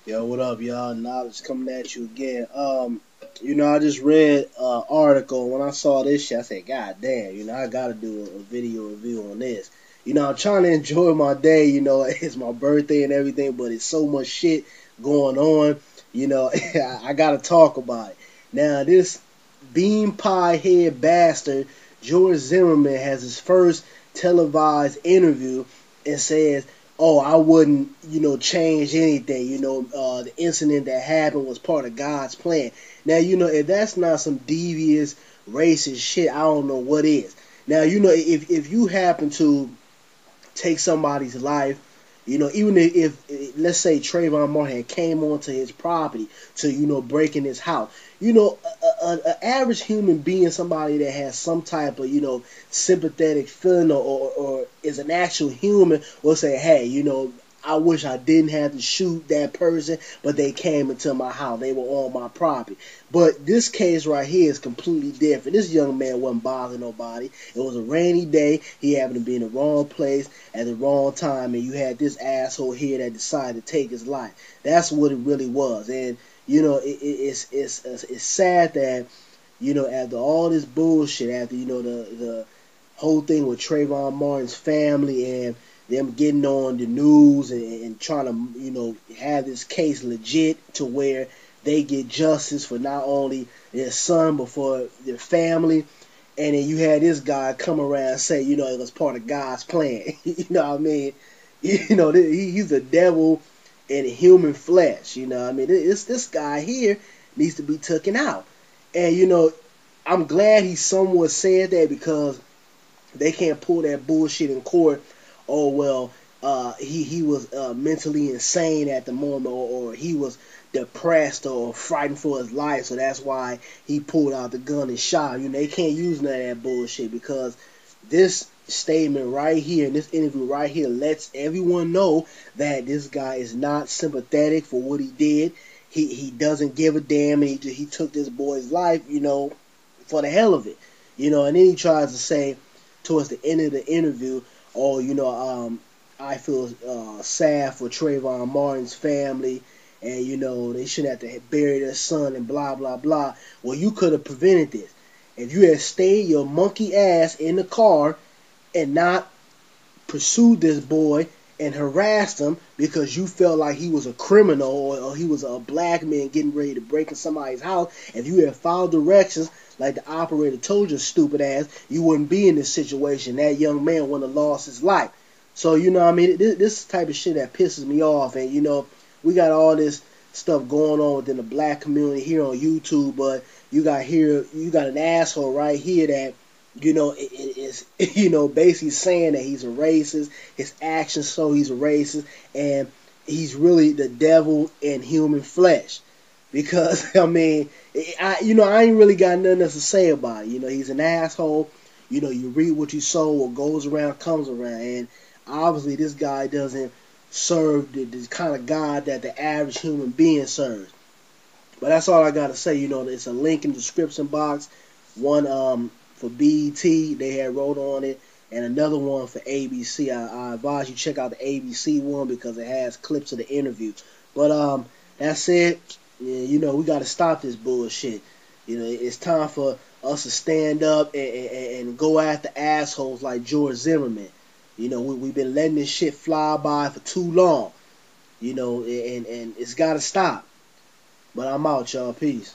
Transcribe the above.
Yo, what up, y'all? Knowledge coming at you again. I just read an article. When I saw this shit, I said, God damn, I gotta do a video review on this. I'm trying to enjoy my day, it's my birthday and everything, but it's so much shit going on, I gotta talk about it. Now, this bean pie head bastard, George Zimmerman, has his first televised interview and says, "Oh, I wouldn't, change anything. The incident that happened was part of God's plan." Now, if that's not some devious, racist shit, I don't know what is. Now, if you happen to take somebody's life, even if let's say Trayvon Martin came onto his property to, break in his house, an average human being, somebody that has some type of, sympathetic feeling or is an actual human will say, hey, I wish I didn't have to shoot that person, but they came into my house. They were on my property. But this case right here is completely different. This young man wasn't bothering nobody. It was a rainy day. He happened to be in the wrong place at the wrong time, and you had this asshole here that decided to take his life. That's what it really was. And it's sad that after all this bullshit, after the whole thing with Trayvon Martin's family and them getting on the news and trying to, have this case legit to where they get justice for not only their son but for their family. And then you had this guy come around and say, it was part of God's plan. You know what I mean? He's the devil in human flesh. You know what I mean? This guy here needs to be taken out. And, I'm glad he somewhat said that because they can't pull that bullshit in court. Oh, well, he was mentally insane at the moment, or he was depressed or frightened for his life, so that's why he pulled out the gun and shot. They can't use none of that bullshit because this statement right here, in this interview right here, lets everyone know that this guy is not sympathetic for what he did. He doesn't give a damn, and he took this boy's life, for the hell of it. And then he tries to say towards the end of the interview, oh, I feel sad for Trayvon Martin's family, and they shouldn't have to bury their son and blah blah blah. Well, you could have prevented this if you had stayed your monkey ass in the car and not pursued this boy and harassed him because you felt like he was a criminal or he was a black man getting ready to break in somebody's house. If you had followed directions like the operator told your stupid ass, you wouldn't be in this situation. That young man wouldn't have lost his life. So, I mean, this type of shit that pisses me off. And, we got all this stuff going on within the black community here on YouTube, but you got an asshole right here that, is, basically saying that he's a racist. His actions show he's a racist, and he's really the devil in human flesh. Because, I mean, I ain't really got nothing else to say about it. He's an asshole. You read what you sow, what goes around comes around. And obviously this guy doesn't serve the kind of God that the average human being serves. But that's all I got to say. It's a link in the description box. One for BET, they had wrote on it, and another one for ABC. I advise you check out the ABC one because it has clips of the interview. But that's it. Yeah, we got to stop this bullshit. It's time for us to stand up and go after assholes like George Zimmerman. We've been letting this shit fly by for too long. And it's got to stop. But I'm out, y'all. Peace.